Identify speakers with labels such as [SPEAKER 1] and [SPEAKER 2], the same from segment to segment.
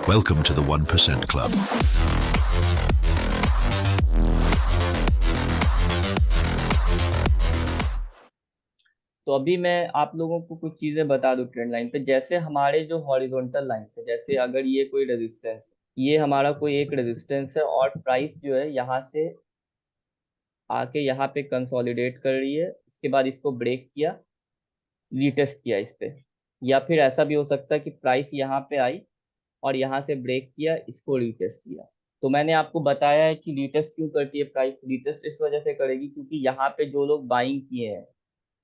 [SPEAKER 1] Welcome to the 1% Club.
[SPEAKER 2] तो अभी मैं आप लोगों को कुछ चीजें बता दूं ट्रेंड लाइन पे। जैसे हमारे जो हॉरिजॉन्टल लाइन है, जैसे अगर ये कोई रेजिस्टेंस है, ये हमारा कोई एक रेजिस्टेंस है और प्राइस जो है यहाँ से आके यहाँ पे कंसोलिडेट कर रही है, उसके बाद इसको ब्रेक किया, रीटेस्ट किया इस पे। या फिर ऐसा भी हो सकता है कि प्राइस यहाँ पे आई और यहाँ से ब्रेक किया, इसको रीटेस्ट किया। तो मैंने आपको बताया है कि रीटेस्ट क्यों करती है प्राइस। रीटेस्ट इस वजह से करेगी क्योंकि यहाँ पे जो लोग बाइंग किए हैं,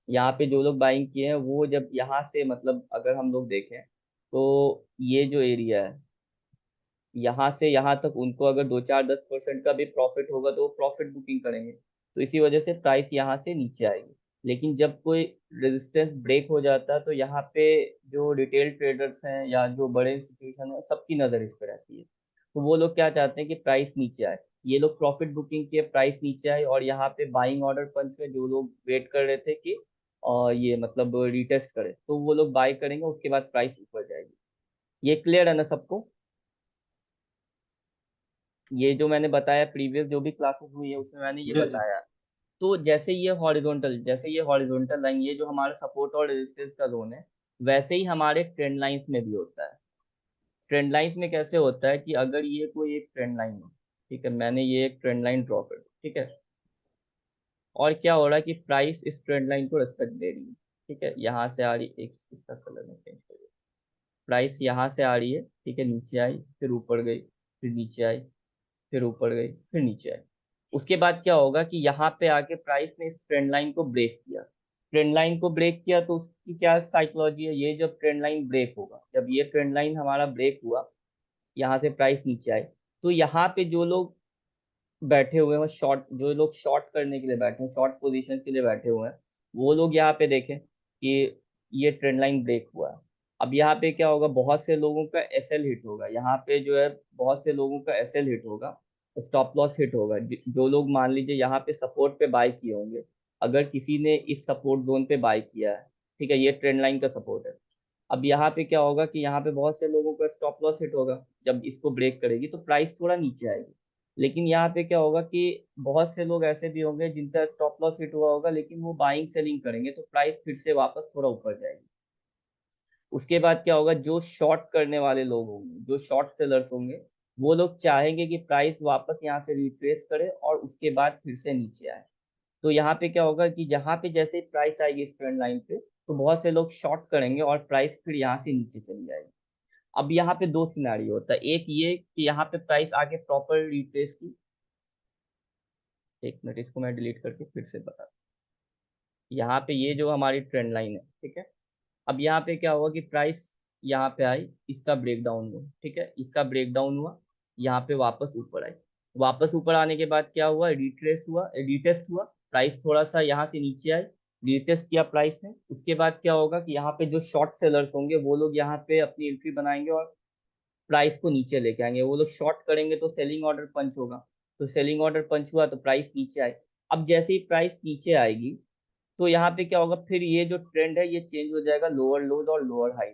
[SPEAKER 2] यहाँ पे जो लोग बाइंग किए हैं वो जब यहाँ से मतलब अगर हम लोग देखें तो ये जो एरिया है यहाँ से यहाँ तक, उनको अगर 2 4 10% का भी प्रॉफिट होगा तो वो प्रॉफिट बुकिंग करेंगे। तो इसी वजह से प्राइस यहाँ से नीचे आएगी। लेकिन जब कोई रेजिस्टेंस ब्रेक हो जाता है तो यहाँ पे जो रिटेल ट्रेडर्स हैं या जो बड़े इंस्टीट्यूशन है, सबकी नज़र इस पर रहती है। तो वो लोग क्या चाहते हैं कि प्राइस नीचे आए। ये लोग प्रॉफिट बुकिंग के प्राइस नीचे आए और यहाँ पे बाइंग ऑर्डर पंच में जो लोग वेट कर रहे थे कि ये मतलब रिटेस्ट करे, तो वो लोग बाय करेंगे, उसके बाद प्राइस ऊपर जाएगी। ये क्लियर है ना सबको? ये जो मैंने बताया प्रीवियस जो भी क्लासेस हुई है उसमें मैंने ये
[SPEAKER 3] जी जी।
[SPEAKER 2] बताया। तो जैसे ये हॉरिजॉन्टल लाइन, ये जो हमारा सपोर्ट और रेजिस्टेंस का जोन है, वैसे ही हमारे ट्रेंड लाइंस में भी होता है। ट्रेंड लाइंस में कैसे होता है कि अगर ये कोई एक ट्रेंड लाइन है, ठीक है, मैंने ये एक ट्रेंड लाइन ड्रॉ कर दी, ठीक है, और क्या हो रहा है कि प्राइस इस ट्रेंड लाइन को रिस्पेक्ट दे रही है, ठीक है, यहाँ से आ रही, एक इसका कलर में चेंज कर, प्राइस यहाँ से आ रही है, ठीक है, नीचे आई, फिर ऊपर गई, फिर नीचे आई, फिर ऊपर गई, फिर नीचे आई। उसके बाद क्या होगा कि यहाँ पे आके प्राइस ने इस ट्रेंड लाइन को ब्रेक किया। ट्रेंड लाइन को ब्रेक किया तो उसकी क्या साइकोलॉजी है, ये जब ट्रेंड लाइन ब्रेक होगा, जब ये ट्रेंड लाइन हमारा ब्रेक हुआ, यहाँ से प्राइस नीचे आए, तो यहाँ पे जो लोग बैठे हुए हैं शॉर्ट, जो लोग शॉर्ट करने के लिए बैठे हैं, शॉर्ट पोजीशन के लिए बैठे हुए हैं, वो लोग यहाँ पे देखें कि ये ट्रेंड लाइन ब्रेक हुआ है। अब यहाँ पे क्या होगा, बहुत से लोगों का एसएल हिट होगा, यहाँ पे जो है बहुत से लोगों का एसएल हिट होगा, स्टॉप लॉस हिट होगा। जो लोग मान लीजिए यहाँ पे सपोर्ट पे बाय किए होंगे, अगर किसी ने इस सपोर्ट जोन पे बाय किया है, ठीक है, ये ट्रेंड लाइन का सपोर्ट है। अब यहाँ पे क्या होगा कि यहाँ पे बहुत से लोगों का स्टॉप लॉस हिट होगा, जब इसको ब्रेक करेगी तो प्राइस थोड़ा नीचे आएगी। लेकिन यहाँ पे क्या होगा कि बहुत से लोग ऐसे भी होंगे जिनका स्टॉप लॉस हिट हुआ होगा, लेकिन वो बाइंग सेलिंग करेंगे तो प्राइस फिर से वापस थोड़ा ऊपर जाएगी। उसके बाद क्या होगा, जो शॉर्ट करने वाले लोग होंगे, जो शॉर्ट सेलर्स होंगे, वो लोग चाहेंगे कि प्राइस वापस यहाँ से रिट्रेस करे और उसके बाद फिर से नीचे आए। तो यहाँ पे क्या होगा कि जहाँ पे जैसे ही प्राइस आएगी इस ट्रेंड लाइन पे, तो बहुत से लोग शॉर्ट करेंगे और प्राइस फिर यहाँ से नीचे चली जाएगी। अब यहाँ पे दो सिनारियो होता है, एक ये कि यहाँ पे प्राइस आके प्रॉपर रिट्रेस की, एक मिनट इसको मैं डिलीट करके फिर से बता, यहाँ पे ये जो हमारी ट्रेंड लाइन है, ठीक है, अब यहाँ पे क्या हुआ कि प्राइस यहाँ पे आई, इसका ब्रेक डाउन हुआ, ठीक है, इसका ब्रेक डाउन हुआ, यहाँ पे वापस ऊपर आई। वापस ऊपर आने के बाद क्या हुआ, रिट्रेस हुआ, रिटेस्ट हुआ, प्राइस थोड़ा सा यहाँ से नीचे आई, रिटेस्ट किया प्राइस ने। उसके बाद क्या होगा कि यहाँ पे जो शॉर्ट सेलर्स होंगे वो लोग यहाँ पे अपनी एंट्री बनाएंगे और प्राइस को नीचे लेके आएंगे। वो लोग शॉर्ट करेंगे तो सेलिंग ऑर्डर पंच होगा, तो सेलिंग ऑर्डर पंच हुआ तो प्राइस नीचे आए। अब जैसे ही प्राइस नीचे आएगी तो यहाँ पे क्या होगा, फिर ये जो ट्रेंड है ये चेंज हो जाएगा लोअर लोज और लोअर हाई।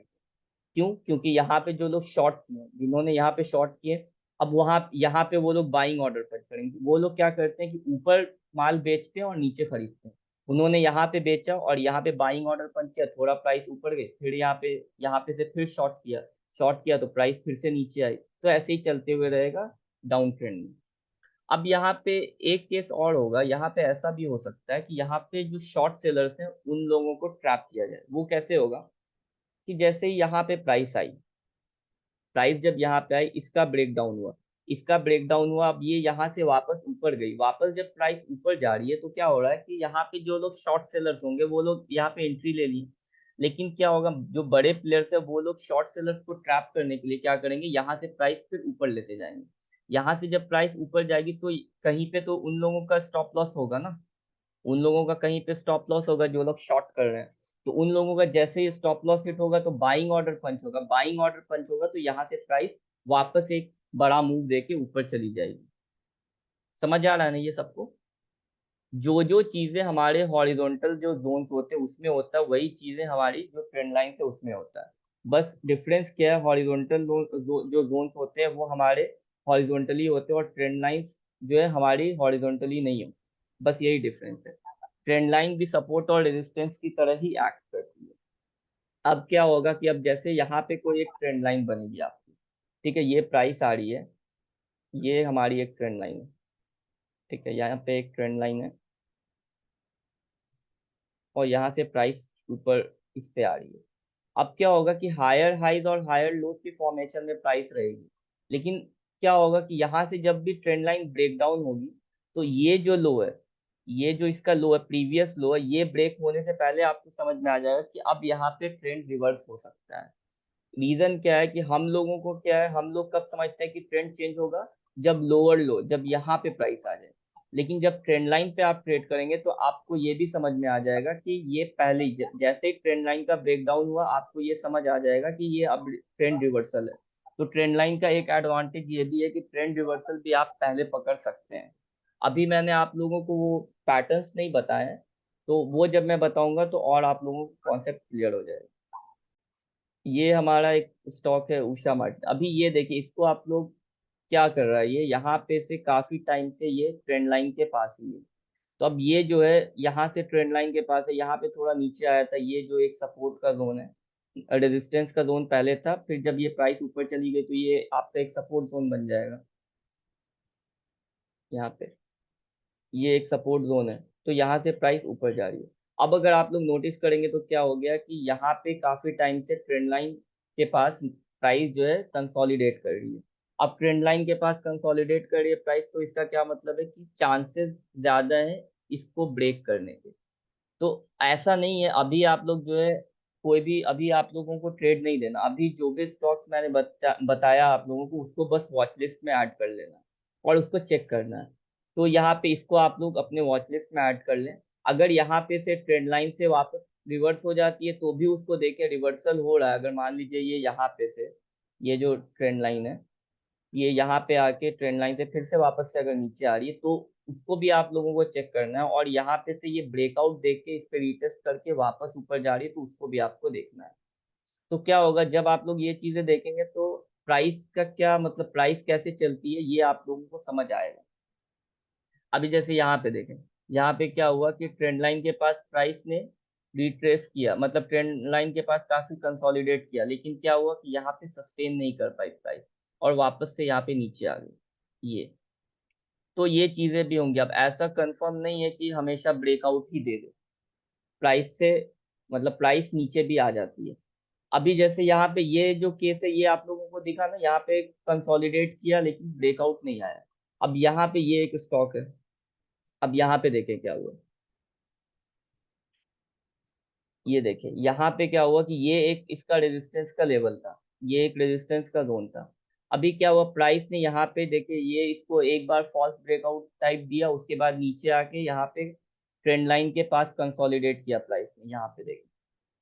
[SPEAKER 2] क्यों? क्योंकि यहाँ पे जो लोग शॉर्ट किए, जिन्होंने यहाँ पे शॉर्ट किए, अब वहां यहाँ पे वो लोग बाइंग ऑर्डर पंच करेंगे। वो लोग क्या करते हैं कि ऊपर माल बेचते हैं और नीचे खरीदते हैं। उन्होंने यहाँ पे बेचा और यहाँ पे बाइंग ऑर्डर पंच किया, थोड़ा प्राइस ऊपर गई, फिर यहाँ पे से फिर शॉर्ट किया तो प्राइस फिर से नीचे आई। तो ऐसे ही चलते हुए रहेगा डाउन ट्रेंड में। अब यहाँ पे एक केस और होगा, यहाँ पे ऐसा भी हो सकता है कि यहाँ पे जो शॉर्ट सेलर्स हैं उन लोगों को ट्रैप किया जाए। वो कैसे होगा कि जैसे ही यहाँ पे प्राइस आई, प्राइस जब यहाँ पे आई, इसका ब्रेकडाउन हुआ, इसका ब्रेकडाउन हुआ, अब ये यहाँ से वापस ऊपर गई, वापस जब प्राइस ऊपर जा रही है तो क्या हो रहा है कि यहाँ पे जो लोग शॉर्ट सेलर्स होंगे वो लोग यहाँ पे एंट्री ले ली। लेकिन क्या होगा, जो बड़े प्लेयर्स है वो लोग शॉर्ट सेलर्स को ट्रैप करने के लिए क्या करेंगे, यहाँ से प्राइस फिर ऊपर लेते जाएंगे। यहाँ से जब प्राइस ऊपर जाएगी तो कहीं पे तो उन लोगों का स्टॉप लॉस होगा ना, उन लोगों का कहीं पे स्टॉप लॉस होगा जो लोग शॉर्ट कर रहे हैं। तो उन लोगों का जैसे ही स्टॉप लॉस हिट होगा तो बाइंग ऑर्डर पंच होगा, बाइंग ऑर्डर पंच होगा तो यहाँ से प्राइस वापस एक बड़ा मूव देके ऊपर चली जाएगी। समझ आ रहा है ना ये सबको? जो जो चीजें हमारे हॉरिजॉन्टल जो जोन्स होते हैं उसमें होता है, वही चीजें हमारी जो ट्रेंड लाइन से उसमें होता है। बस डिफरेंस क्या है, हॉरिजॉन्टल जो जोन्स होते हैं वो हमारे हॉरिजॉन्टली होते हैं और ट्रेंड लाइंस जो है हमारी हॉरिजॉन्टली नहीं है। बस यही डिफरेंस है। ट्रेंड लाइन भी सपोर्ट और रेजिस्टेंस की तरह ही एक्ट करती है। अब क्या होगा कि अब जैसे यहाँ पे कोई एक ट्रेंड लाइन बनेगी आपकी, ठीक है, ये प्राइस आ रही है, ये हमारी एक ट्रेंड लाइन है, ठीक है, यहाँ पे एक ट्रेंड लाइन है और यहाँ से प्राइस ऊपर इस पे आ रही है। अब क्या होगा कि हायर हाइज और हायर लोज की फॉर्मेशन में प्राइस रहेगी, लेकिन क्या होगा कि यहाँ से जब भी ट्रेंड लाइन ब्रेक डाउन होगी तो ये जो लो है, ये जो इसका लो है, प्रीवियस लो है, ये ब्रेक होने से पहले आपको समझ में आ जाएगा कि अब यहाँ पे ट्रेंड रिवर्स हो सकता है। रीजन क्या है कि हम लोगों को क्या है, हम लोग कब समझते हैं कि ट्रेंड चेंज होगा, जब लोअर लो, जब यहाँ पे प्राइस आ जाए। लेकिन जब ट्रेंड लाइन पे आप ट्रेड करेंगे तो आपको ये भी समझ में आ जाएगा कि ये पहले ही जैसे ही ट्रेंड लाइन का ब्रेकडाउन हुआ आपको ये समझ आ जाएगा कि ये अब ट्रेंड रिवर्सल है। तो ट्रेंड लाइन का एक एडवांटेज ये भी है कि ट्रेंड रिवर्सल भी आप पहले पकड़ सकते हैं। अभी मैंने आप लोगों को वो पैटर्न्स नहीं बताए हैं, तो वो जब मैं बताऊंगा तो और आप लोगों को कॉन्सेप्ट क्लियर हो जाएगा। ये हमारा एक स्टॉक है उषा मार्ट। अभी ये देखिए, इसको आप लोग क्या कर रहा है, ये यहाँ पे से काफी टाइम से ये ट्रेंड लाइन के पास ही है। तो अब ये जो है यहाँ से ट्रेंड लाइन के पास है, यहाँ पे थोड़ा नीचे आया था, ये जो एक सपोर्ट का जोन है, रेजिस्टेंस का जोन पहले था, फिर जब ये प्राइस ऊपर चली गई तो ये आपका एक सपोर्ट जोन बन जाएगा। यहाँ पे ये एक सपोर्ट जोन है, तो यहाँ से प्राइस ऊपर जा रही है। अब अगर आप लोग नोटिस करेंगे तो क्या हो गया कि यहाँ पे काफी टाइम से ट्रेंड लाइन के पास प्राइस जो है कंसोलिडेट कर रही है। अब ट्रेंड लाइन के पास कंसोलिडेट कर रही है प्राइस, तो इसका क्या मतलब है कि चांसेस ज्यादा है इसको ब्रेक करने के। तो ऐसा नहीं है, अभी आप लोग जो है कोई भी, अभी आप लोगों को ट्रेड नहीं देना, अभी जो भी स्टॉक्स मैंने बताया आप लोगों को उसको बस वॉच लिस्ट में ऐड कर लेना और उसको चेक करना है। तो यहाँ पे इसको आप लोग अपने वॉच लिस्ट में ऐड कर लें। अगर यहाँ पे से ट्रेंड लाइन से वापस रिवर्स हो जाती है तो भी उसको देखें, रिवर्सल हो रहा है, अगर मान लीजिए ये यहाँ पे से, ये जो ट्रेंड लाइन है, ये यहाँ पे आके ट्रेंड लाइन से फिर से वापस से अगर नीचे आ रही है तो उसको भी आप लोगों को चेक करना है। और यहाँ पे से ये ब्रेकआउट देख के इस पे रिटेस्ट करके वापस ऊपर जा रही है तो उसको भी आपको देखना है। तो क्या होगा जब आप लोग ये चीजें देखेंगे तो प्राइस का क्या मतलब, प्राइस कैसे चलती है ये आप लोगों को समझ आएगा। अभी जैसे यहाँ पे देखें, यहाँ पे क्या हुआ कि ट्रेंड लाइन के पास प्राइस ने रिट्रेस किया, मतलब ट्रेंड लाइन के पास काफी कंसोलिडेट किया, लेकिन क्या हुआ कि यहाँ पे सस्टेन नहीं कर पाई प्राइस और वापस से यहाँ पे नीचे आ गई ये। तो ये चीजें भी होंगी। अब ऐसा कंफर्म नहीं है कि हमेशा ब्रेकआउट ही दे दे प्राइस से, मतलब प्राइस नीचे भी आ जाती है। अभी जैसे यहाँ पे ये जो केस है, ये आप लोगों को दिखा ना, यहाँ पे कंसोलिडेट किया लेकिन ब्रेकआउट नहीं आया। अब यहाँ पे ये एक स्टॉक है, अब यहाँ पे देखें क्या हुआ, ये देखें यहाँ पे क्या हुआ कि ये एक इसका रेजिस्टेंस का लेवल था, ये एक रेजिस्टेंस का जोन था। अभी क्या हुआ, प्राइस ने यहाँ पे देखे ये इसको एक बार फॉल्स ब्रेकआउट टाइप दिया, उसके बाद नीचे आके यहाँ पे ट्रेंड लाइन के पास कंसोलिडेट किया प्राइस ने, यहाँ पे देखें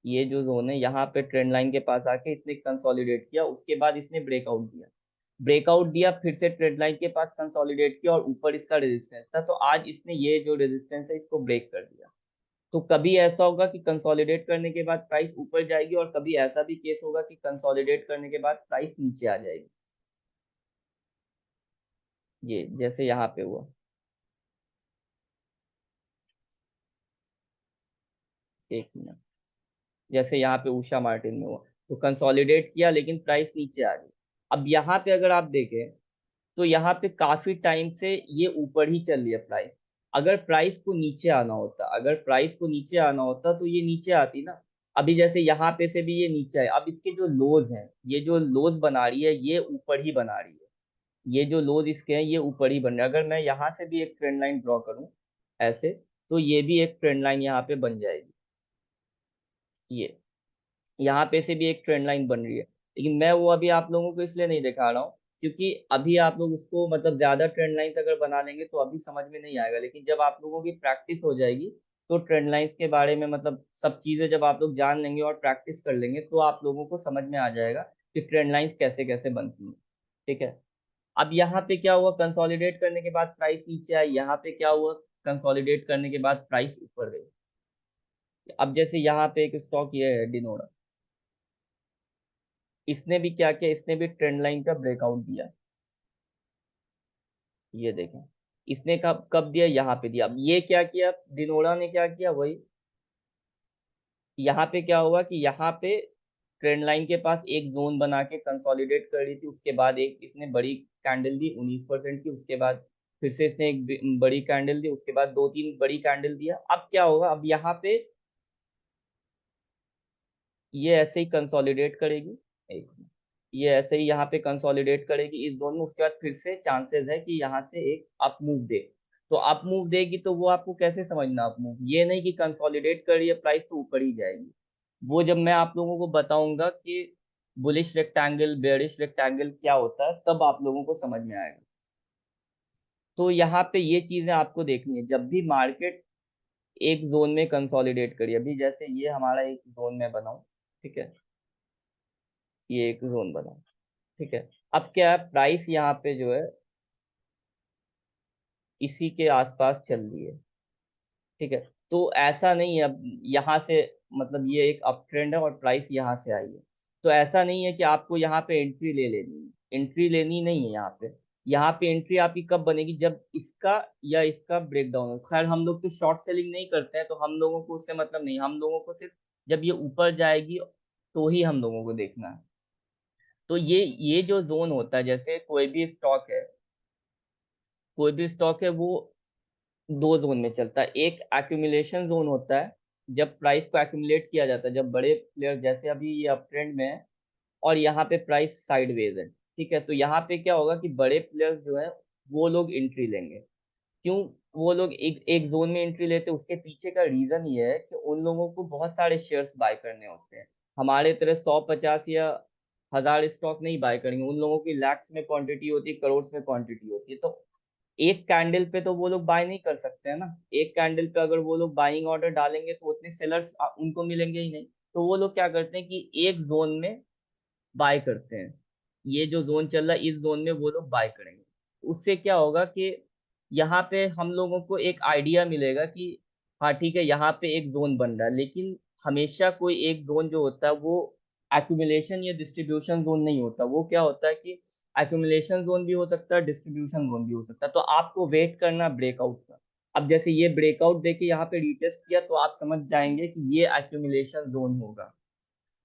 [SPEAKER 2] ये जो जोन है यहाँ पे ट्रेंड लाइन के पास आके इसने कंसोलिडेट किया, उसके बाद इसने ब्रेकआउट दिया, ब्रेकआउट दिया, फिर से ट्रेंड लाइन के पास कंसोलिडेट किया और ऊपर इसका रेजिस्टेंस था, तो आज इसने ये जो रेजिस्टेंस है इसको ब्रेक कर दिया। तो कभी ऐसा होगा कि कंसोलिडेट करने के बाद प्राइस ऊपर जाएगी और कभी ऐसा भी केस होगा कि कंसोलिडेट करने के बाद प्राइस नीचे आ जाएगी। ये जैसे यहाँ पे हुआ, एक मिनट, जैसे यहाँ पे उषा मार्टिन में हुआ, तो कंसोलिडेट किया लेकिन प्राइस नीचे आ गई। अब यहाँ पे अगर आप देखें तो यहाँ पे काफी टाइम से ये ऊपर ही चल रही है प्राइस। अगर प्राइस को नीचे आना होता, अगर प्राइस को नीचे आना होता तो ये नीचे आती ना। अभी जैसे यहाँ पे से भी ये नीचे है, अब इसके जो लोज हैं, ये जो लोज बना रही है ये ऊपर ही बना रही है, ये जो लोज इसके हैं ये ऊपर ही बन रहे हैं। अगर मैं यहाँ से भी एक ट्रेंड लाइन ड्रॉ करूँ ऐसे, तो ये भी एक ट्रेंड लाइन यहाँ पे बन जाएगी, ये यहाँ पे से भी एक ट्रेंड लाइन बन रही है। लेकिन मैं वो अभी आप लोगों को इसलिए नहीं दिखा रहा हूँ क्योंकि अभी आप लोग उसको मतलब ज्यादा ट्रेंड लाइंस अगर बना लेंगे तो अभी समझ में नहीं आएगा, लेकिन जब आप लोगों की प्रैक्टिस हो जाएगी तो ट्रेंड लाइंस के बारे में मतलब सब चीजें जब आप लोग जान लेंगे और प्रैक्टिस कर लेंगे तो आप लोगों को समझ में आ जाएगा कि ट्रेंड लाइंस कैसे कैसे बनती हैं। ठीक है। अब यहाँ पे क्या हुआ, कंसोलिडेट करने के बाद प्राइस नीचे आई, यहाँ पे क्या हुआ, कंसोलिडेट करने के बाद प्राइस ऊपर गई। अब जैसे यहाँ पे एक स्टॉक ये है डिनोरा, इसने भी क्या किया, इसने भी ट्रेंड लाइन का ब्रेकआउट दिया। ये देखें, इसने कब कब दिया, यहाँ पे दिया। अब ये क्या किया, डिनोरा ने क्या किया, वही यहाँ पे क्या हुआ कि यहाँ पे ट्रेंड लाइन के पास एक जोन बना के कंसोलिडेट कर रही थी, उसके बाद एक इसने बड़ी कैंडल दी 19% की, उसके बाद फिर से इसने एक बड़ी कैंडल दी, उसके बाद दो तीन बड़ी कैंडल दिया। अब क्या होगा, अब यहाँ पे ये ऐसे ही कंसोलिडेट करेगी, एक मिनट। ये ऐसे ही यहाँ पे कंसोलिडेट करेगी इस जोन में, उसके बाद फिर से चांसेस है कि यहाँ से एक अप मूव दे। तो अप मूव देगी तो वो आपको कैसे समझना अप मूव, ये नहीं कि कंसोलिडेट कर रही है प्राइस तो ऊपर ही जाएगी। वो जब मैं आप लोगों को बताऊंगा कि बुलिश रेक्टेंगल बेयरिश रेक्टेंगल क्या होता है, तब आप लोगों को समझ में आएगा। तो यहाँ पे ये चीजें आपको देखनी है, जब भी मार्केट एक जोन में कंसोलिडेट करिए। अभी जैसे ये हमारा एक जोन में बनाऊं, ठीक है, ये एक जोन बनाऊं, ठीक है। अब क्या है, प्राइस यहाँ पे जो है इसी के आसपास चल रही है, ठीक है। तो ऐसा नहीं है अब यहाँ से, मतलब ये एक अप ट्रेंड है और प्राइस यहाँ से आई है, तो ऐसा नहीं है कि आपको यहाँ पे एंट्री ले लेनी है, एंट्री लेनी नहीं है यहाँ पे। यहाँ पे एंट्री आपकी कब बनेगी, जब इसका या इसका ब्रेकडाउन हो। खैर हम लोग तो शॉर्ट सेलिंग नहीं करते हैं, तो हम लोगों को उससे मतलब नहीं, हम लोगों को सिर्फ जब ये ऊपर जाएगी तो ही हम लोगों को देखना है। तो ये जो जोन होता है, जैसे कोई भी स्टॉक है वो दो जोन में चलता है। एक एक्यूमुलेशन जोन होता है, जब प्राइस को एक्यूमुलेट किया जाता है, जब बड़े प्लेयर, जैसे अभी ये अप ट्रेंड में है और यहाँ पे प्राइस साइडवेज है, ठीक है। तो यहाँ पे क्या होगा कि बड़े प्लेयर्स जो है वो लोग एंट्री लेंगे। क्यों वो लोग एक एक जोन में एंट्री लेते हैं, उसके पीछे का रीजन ये है कि उन लोगों को बहुत सारे शेयर्स बाय करने होते हैं। हमारे तरह 150 या 1000 स्टॉक नहीं बाय करेंगे, उन लोगों की लाख्स में क्वांटिटी होती है, करोड़ में क्वांटिटी होती है। तो एक कैंडल पे तो वो लोग बाय नहीं कर सकते हैं ना। एक कैंडल पे अगर वो लोग बाइंग ऑर्डर डालेंगे तो उतने सेलर्स उनको मिलेंगे ही नहीं। तो वो लोग क्या करते हैं कि एक जोन में बाय करते हैं, ये जो जोन चल रहा है इस जोन में वो लोग बाय करेंगे। उससे क्या होगा कि यहाँ पे हम लोगों को एक आइडिया मिलेगा कि हाँ ठीक है, यहाँ पे एक जोन बन रहा है। लेकिन हमेशा कोई एक जोन जो होता है वो एक्यूमुलेशन या डिस्ट्रीब्यूशन जोन नहीं होता। वो क्या होता है कि एक्यूमुलेशन जोन भी हो सकता है, डिस्ट्रीब्यूशन जोन भी हो सकता है। तो आपको वेट करना ब्रेकआउट का। अब जैसे ये ब्रेकआउट देके यहाँ पे रिटेस्ट किया तो आप समझ जाएंगे कि ये एक्यूमुलेशन जोन होगा।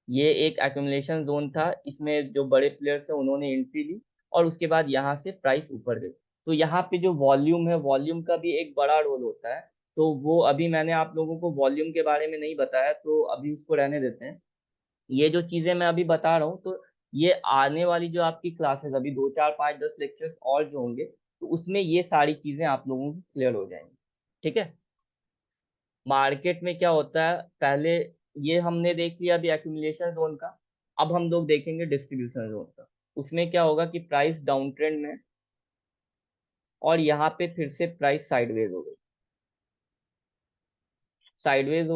[SPEAKER 2] ये एक एक्यूमुलेशन जोन था, इसमें जो बड़े प्लेयर्स हैं उन्होंने एंट्री ली और उसके बाद यहाँ से प्राइस ऊपर गई। तो यहाँ पे जो वॉल्यूम है, वॉल्यूम का भी एक बड़ा रोल होता है। तो वो अभी मैंने आप लोगों को वॉल्यूम के बारे में नहीं बताया, तो अभी उसको रहने देते हैं। ये जो चीजें मैं अभी बता रहा हूँ, तो ये आने वाली जो आपकी क्लासेस अभी 2 4 5 10 लेक्चर्स और जो होंगे, तो उसमें ये सारी चीजें आप लोगों की क्लियर हो जाएंगी, ठीक है। मार्केट में क्या होता है, पहले ये हमने देख लिया अभी एक्यूमुलेशन जोन का। अब हम लोग देखेंगे डिस्ट्रीब्यूशन जोन का। उसमें क्या होगा कि प्राइस डाउन ट्रेंड में और यहाँ पे फिर से प्राइस साइडवेज हो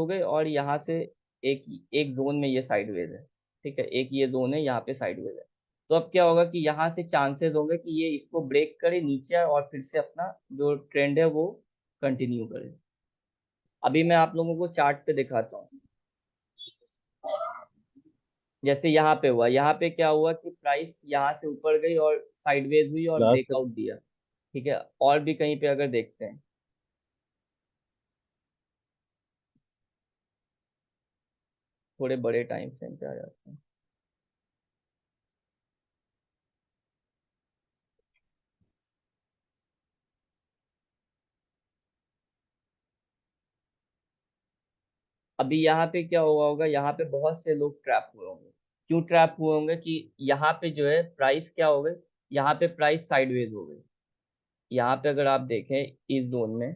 [SPEAKER 2] गई और यहाँ से एक एक जोन में ये साइडवेज है, ठीक है। एक ये जोन है, यहाँ पे साइडवेज है। तो अब क्या होगा कि यहाँ से चांसेस होंगे कि ये इसको ब्रेक करे नीचे आए और फिर से अपना जो ट्रेंड है वो कंटिन्यू करे। अभी मैं आप लोगों को चार्ट पे दिखाता हूँ। जैसे यहाँ पे हुआ, यहाँ पे क्या हुआ कि प्राइस यहाँ से ऊपर गई और साइडवेज हुई और
[SPEAKER 3] लास्ट
[SPEAKER 2] ब्रेकआउट दिया, ठीक है। और भी कहीं पे अगर देखते हैं, थोड़े बड़े टाइम फ्रेम पे आ जाते हैं। अभी यहाँ पे क्या हुआ होगा, यहाँ पे बहुत से लोग ट्रैप हुए होंगे। क्यों ट्रैप हुए होंगे कि यहाँ पे जो है प्राइस क्या हो गई, यहाँ पे प्राइस साइडवेज हो गई। यहाँ पे अगर आप देखें इस जोन में,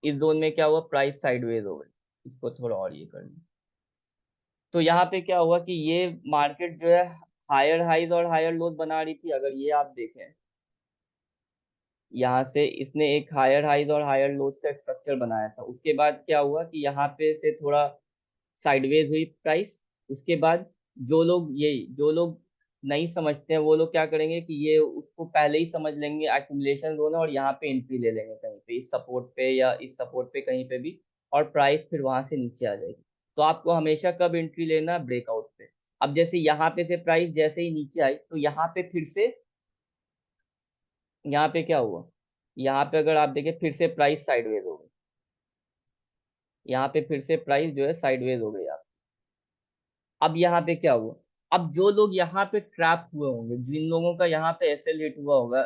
[SPEAKER 2] इस जोन में क्या हुआ, प्राइस साइडवेज हो गई। इसको थोड़ा और ये कर लें। तो यहाँ पे क्या हुआ कि ये मार्केट जो है हायर हाइज और हायर लोज बना रही थी। अगर ये आप देखें, यहाँ से इसने एक हायर हाइज और हायर लोज का स्ट्रक्चर बनाया था। उसके बाद क्या हुआ कि यहाँ पे से थोड़ा साइडवेज हुई प्राइस। उसके बाद जो लोग नहीं समझते हैं वो लोग क्या करेंगे कि ये उसको पहले ही समझ लेंगे एक्यूमुलेशन जोन है और यहाँ पे एंट्री ले लेंगे कहीं पे इस सपोर्ट पे या इस सपोर्ट पे कहीं पे भी, और प्राइस फिर वहां से नीचे आ जाएगी। तो आपको हमेशा कब एंट्री लेना है? ब्रेकआउट पे। अब जैसे यहाँ पे से प्राइस जैसे ही नीचे आई तो यहाँ पे फिर से, यहाँ पे क्या हुआ, यहाँ पे अगर आप देखें फिर से प्राइस साइडवेज हो गई, यहाँ पे फिर से प्राइस जो है साइडवेज हो गई। अब यहाँ पे क्या हुआ, अब जो लोग यहाँ पे ट्रैप हुए होंगे, जिन लोगों का यहाँ पे एसएल हिट हुआ होगा,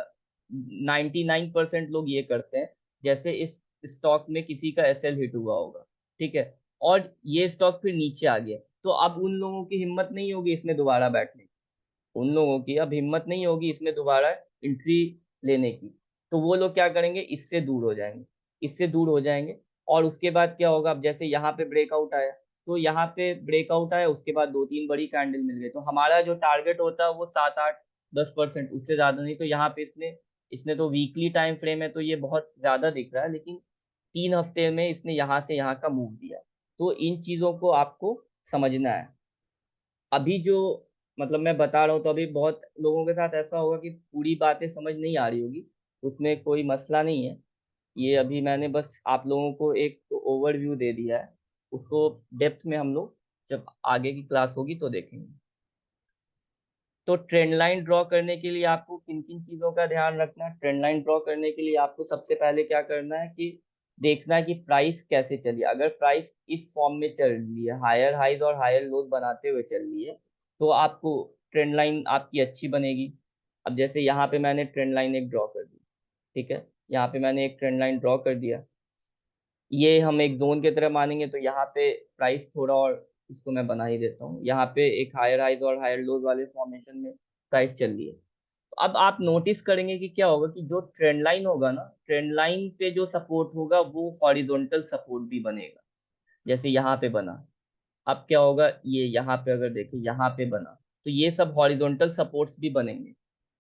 [SPEAKER 2] 99% लोग ये करते हैं, जैसे इस स्टॉक में किसी का एसएल हिट हुआ होगा, ठीक है, और ये स्टॉक फिर नीचे आ गया, तो अब उन लोगों की हिम्मत नहीं होगी इसमें दोबारा बैठने की, उन लोगों की अब हिम्मत नहीं होगी इसमें दोबारा एंट्री लेने की। तो वो लोग क्या करेंगे, इससे दूर हो जाएंगे, इससे दूर हो जाएंगे। और उसके बाद क्या होगा, अब जैसे यहाँ पे ब्रेकआउट आया, तो यहाँ पे ब्रेकआउट आया, उसके बाद दो तीन बड़ी कैंडल मिल गई, तो हमारा जो टारगेट होता है वो 7 8 10%, उससे ज्यादा नहीं। तो यहाँ पे इसने इसने तो वीकली टाइम फ्रेम है तो ये बहुत ज्यादा दिख रहा है, लेकिन 3 हफ्ते में इसने यहाँ से यहाँ का मूव दिया। तो इन चीजों को आपको समझना है। अभी जो मतलब मैं बता रहा हूँ, तो अभी बहुत लोगों के साथ ऐसा होगा कि पूरी बातें समझ नहीं आ रही होगी, उसमें कोई मसला नहीं है। ये अभी मैंने बस आप लोगों को एक ओवरव्यू दे दिया है, उसको डेप्थ में हम लोग जब आगे की क्लास होगी तो देखेंगे। तो ट्रेंड लाइन ड्रॉ करने के लिए आपको किन किन चीज़ों का ध्यान रखना है? ट्रेंड लाइन ड्रॉ करने के लिए आपको सबसे पहले क्या करना है कि देखना है कि प्राइस कैसे चली। अगर प्राइस इस फॉर्म में चल रही है, हायर हाइज और हायर लोज बनाते हुए चल रही है, तो आपको ट्रेंड लाइन आपकी अच्छी बनेगी। अब जैसे यहाँ पे मैंने ट्रेंड लाइन एक ड्रॉ कर दी, ठीक है, यहाँ पे मैंने एक ट्रेंड लाइन ड्रॉ कर दिया, ये हम एक जोन की तरह मानेंगे, तो यहाँ पे प्राइस थोड़ा और इसको मैं बना ही देता हूँ, यहाँ पे एक हायर हाइज और हायर लोज वाले फॉर्मेशन में प्राइस चल रही है। तो अब आप नोटिस करेंगे कि क्या होगा कि जो ट्रेंड लाइन होगा ना, ट्रेंड लाइन पे जो सपोर्ट होगा वो हॉरिजॉन्टल सपोर्ट भी बनेगा, जैसे यहाँ पे बना। अब क्या होगा, ये यहाँ पे अगर देखें यहाँ पे बना, तो ये सब हॉरिजॉन्टल सपोर्ट्स भी बनेंगे।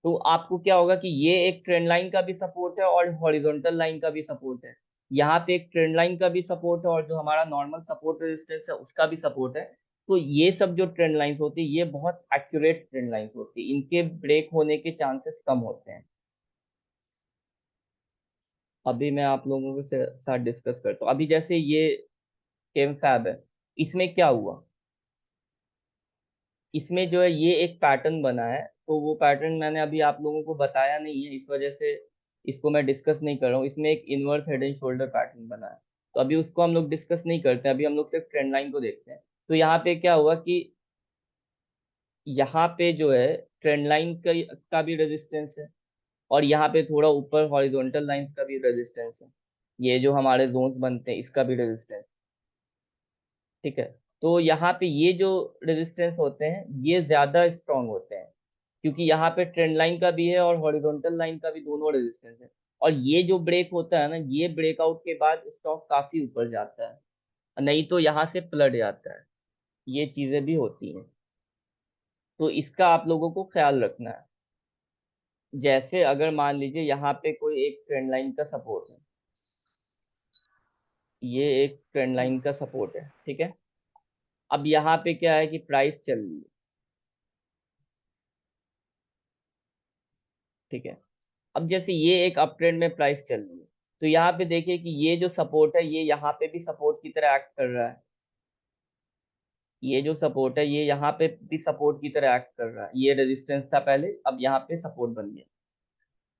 [SPEAKER 2] तो आपको क्या होगा कि ये एक ट्रेंड लाइन का भी सपोर्ट है और हॉरिजॉन्टल लाइन का भी सपोर्ट है, यहाँ पे एक ट्रेंड लाइन का भी सपोर्ट है और जो हमारा नॉर्मल सपोर्ट रेजिस्टेंस है उसका भी सपोर्ट है। तो ये सब जो ट्रेंड लाइंस होती है ये बहुत एक्यूरेट ट्रेंड लाइंस होती है, इनके ब्रेक होने के चांसेस कम होते हैं। अभी मैं आप लोगों के साथ डिस्कस करता हूँ। अभी जैसे ये केम फैब है, इसमें क्या हुआ, इसमें जो है ये एक पैटर्न बना है, तो वो पैटर्न मैंने अभी आप लोगों को बताया नहीं है, इस वजह से इसको मैं डिस्कस नहीं कर रहा हूँ। इसमें एक inverse head and shoulder pattern बना है, तो अभी उसको हम लोग डिस्कस नहीं करते हैं, अभी हम लोग सिर्फ ट्रेंड लाइन को देखते हैं। तो यहाँ पे क्या हुआ कि यहाँ पे जो है ट्रेंड लाइन का भी रेजिस्टेंस है, और यहाँ पे थोड़ा ऊपर हॉरिजॉन्टल लाइंस का भी रेजिस्टेंस है, ये जो हमारे जोन्स बनते हैं इसका भी रेजिस्टेंस, ठीक है। तो यहाँ पे ये जो रेजिस्टेंस होते हैं ये ज्यादा स्ट्रांग होते हैं, क्योंकि यहाँ पे ट्रेंड लाइन का भी है और हॉरिजॉन्टल लाइन का भी दोनों रेजिस्टेंस है। और ये जो ब्रेक होता है ना, ये ब्रेकआउट के बाद स्टॉक काफी ऊपर जाता है, नहीं तो यहाँ से पलट जाता है, ये चीजें भी होती हैं। तो इसका आप लोगों को ख्याल रखना है। जैसे अगर मान लीजिए यहाँ पे कोई एक ट्रेंड लाइन का सपोर्ट है, ये एक ट्रेंड लाइन का सपोर्ट है, ठीक है। अब यहाँ पे क्या है कि प्राइस चल रही है, ठीक है। अब जैसे ये एक अप ट्रेंड में प्राइस चल रही है, तो यहाँ पे देखिए कि ये जो सपोर्ट है ये यहाँ पे भी सपोर्ट की तरह एक्ट कर रहा है, ये जो सपोर्ट है ये यहाँ पे भी सपोर्ट की तरह एक्ट कर रहा है, ये रेजिस्टेंस था पहले, अब यहाँ पे सपोर्ट बन गया।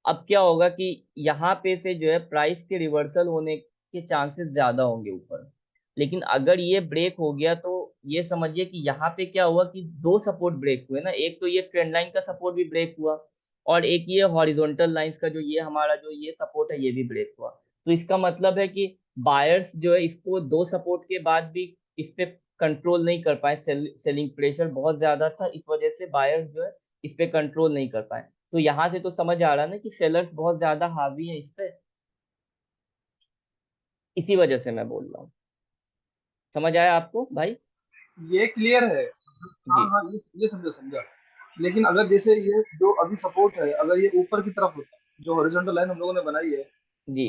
[SPEAKER 2] अब क्या होगा कि यहाँ पे से जो है प्राइस के रिवर्सल होने के चांसेस ज्यादा होंगे ऊपर। लेकिन अगर ये ब्रेक हो गया तो ये समझिए कि यहाँ पे क्या हुआ कि दो सपोर्ट ब्रेक हुए ना, एक तो ये ट्रेंड लाइन का सपोर्ट भी ब्रेक हुआ, और एक ये हॉरिजॉन्टल लाइंस का जो ये हमारा जो ये सपोर्ट है ये भी ब्रेक हुआ। तो इसका मतलब है कि बायर्स जो है इसको दो सपोर्ट के बाद भी इस पे कंट्रोल नहीं कर पाए, सेलिंग प्रेशर बहुत ज्यादा था, इस वजह से बायर्स जो है इस पे कंट्रोल नहीं कर पाए। तो यहाँ से तो समझ आ रहा है ना कि सेलर्स बहुत ज्यादा हावी है इस पे, इसी वजह से मैं बोल रहा हूँ। समझ आया आपको भाई?
[SPEAKER 3] ये क्लियर है। हाँ
[SPEAKER 2] जी।
[SPEAKER 3] हाँ, ये समझा समझा। लेकिन अगर जैसे ये जो अभी सपोर्ट है, अगर ये ऊपर की तरफ होता, जो हॉरिजॉन्टल लाइन हम लोगों ने बनाई है,
[SPEAKER 2] जी।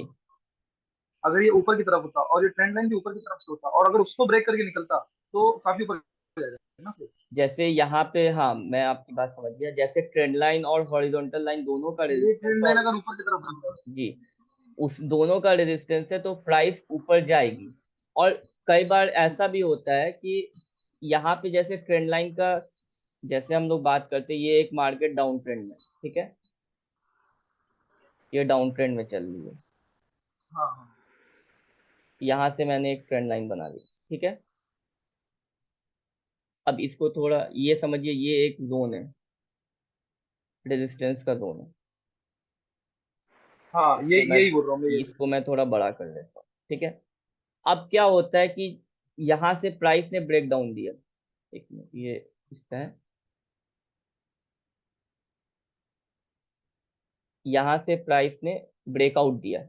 [SPEAKER 3] अगर ये ऊपर की तरफ होता और ये ट्रेंड लाइन भी ऊपर की तरफ से होता और अगर उसको ब्रेक करके निकलता तो काफी ऊपर ना फिर
[SPEAKER 2] जैसे यहाँ पे, हाँ मैं आपकी बात समझ गया, जैसे ट्रेंड लाइन और हॉरिजॉन्टल लाइन दोनों का
[SPEAKER 3] ये
[SPEAKER 2] रेजिस्टेंस
[SPEAKER 3] ट्रेंड लाइन
[SPEAKER 2] और
[SPEAKER 3] अगर ऊपर की तरफ बढ़ जाए,
[SPEAKER 2] जी उस दोनों का रेजिस्टेंस है तो प्राइस ऊपर जाएगी। और कई बार ऐसा भी होता है कि यहाँ पे जैसे ट्रेंड लाइन का, जैसे हम लोग बात करते हैं, ये एक मार्केट डाउन ट्रेंड में, ठीक है, ये डाउन ट्रेंड में चल रही है।
[SPEAKER 3] हाँ हाँ
[SPEAKER 2] यहाँ से मैंने एक ट्रेंड लाइन बना ली, ठीक है। अब इसको थोड़ा ये समझिए, ये एक जोन है, रेजिस्टेंस का जोन है।
[SPEAKER 3] हाँ, ये
[SPEAKER 2] तो मैं
[SPEAKER 3] यही बोल रहा हूँ मैं, यही बोल
[SPEAKER 2] इसको मैं थोड़ा बड़ा कर लेता हूँ, ठीक है। अब क्या होता है कि यहाँ से प्राइस ने ब्रेक डाउन दिया, एक मिनट, ये इसका है, यहाँ से प्राइस ने ब्रेकआउट दिया,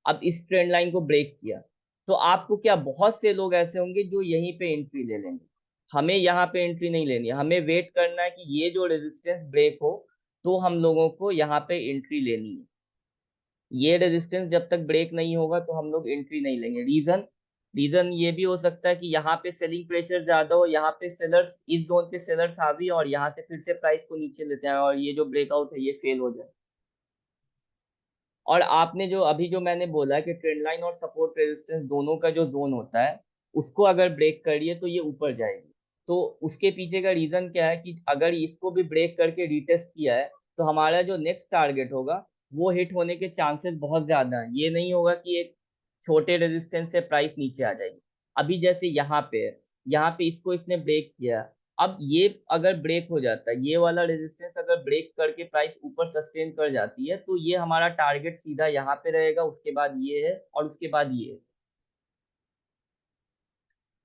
[SPEAKER 2] अब इस ट्रेंड लाइन को ब्रेक किया, तो आपको क्या, बहुत से लोग ऐसे होंगे जो यहीं पे एंट्री ले लेंगे। हमें यहाँ पे एंट्री नहीं लेनी है, हमें वेट करना है कि ये जो रेजिस्टेंस ब्रेक हो तो हम लोगों को यहाँ पे एंट्री लेनी है। ये रेजिस्टेंस जब तक ब्रेक नहीं होगा तो हम लोग एंट्री नहीं लेंगे। रीजन, रीजन ये भी हो सकता है कि यहाँ पे सेलिंग प्रेशर ज्यादा हो, यहाँ पे सेलर्स, इस जोन पे सेलर्स आ भी और यहाँ से फिर से प्राइस को नीचे लेते हैं और ये जो ब्रेकआउट है ये फेल हो जाए। और आपने जो अभी जो मैंने बोला कि ट्रेंड लाइन और सपोर्ट रेजिस्टेंस दोनों का जो जोन होता है, उसको अगर ब्रेक करिए तो ये ऊपर जाएगी। तो उसके पीछे का रीजन क्या है कि अगर इसको भी ब्रेक करके रीटेस्ट किया है तो हमारा जो नेक्स्ट टारगेट होगा वो हिट होने के चांसेस बहुत ज्यादा हैं। ये नहीं होगा कि एक छोटे रेजिस्टेंस से प्राइस नीचे आ जाएगी। अभी जैसे यहाँ पे है, यहाँ पे इसको इसने ब्रेक किया, अब ये अगर ब्रेक हो जाता है, ये वाला रेजिस्टेंस अगर ब्रेक करके प्राइस ऊपर सस्टेन कर जाती है तो ये हमारा टारगेट सीधा यहाँ पे रहेगा, उसके बाद ये है और उसके बाद ये है।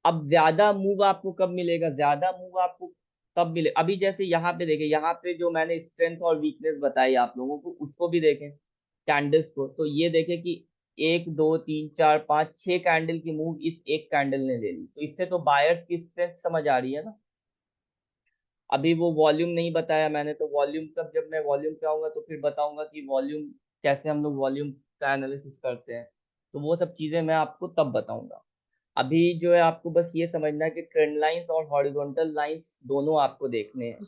[SPEAKER 2] अब ज्यादा मूव आपको कब मिलेगा, ज्यादा मूव आपको तब मिले, अभी जैसे यहाँ पे देखें, यहाँ पे जो मैंने स्ट्रेंथ और वीकनेस बताई आप लोगों को उसको भी देखें, कैंडल्स को, तो ये देखें कि 1 2 3 4 5 6 कैंडल की मूव इस एक कैंडल ने ले ली, तो इससे तो बायर्स की स्ट्रेंथ समझ आ रही है ना। अभी वो वॉल्यूम नहीं बताया मैंने, तो वॉल्यूम कब, जब मैं वॉल्यूम पे आऊंगा तो फिर बताऊंगा कि वॉल्यूम कैसे हम लोग वॉल्यूम का एनालिसिस करते हैं, तो वो सब चीजें मैं आपको तब बताऊंगा। अभी जो है आपको बस ये समझना है कि ट्रेंड लाइंस और हॉरिजॉन्टल लाइंस दोनों आपको देखने हैं।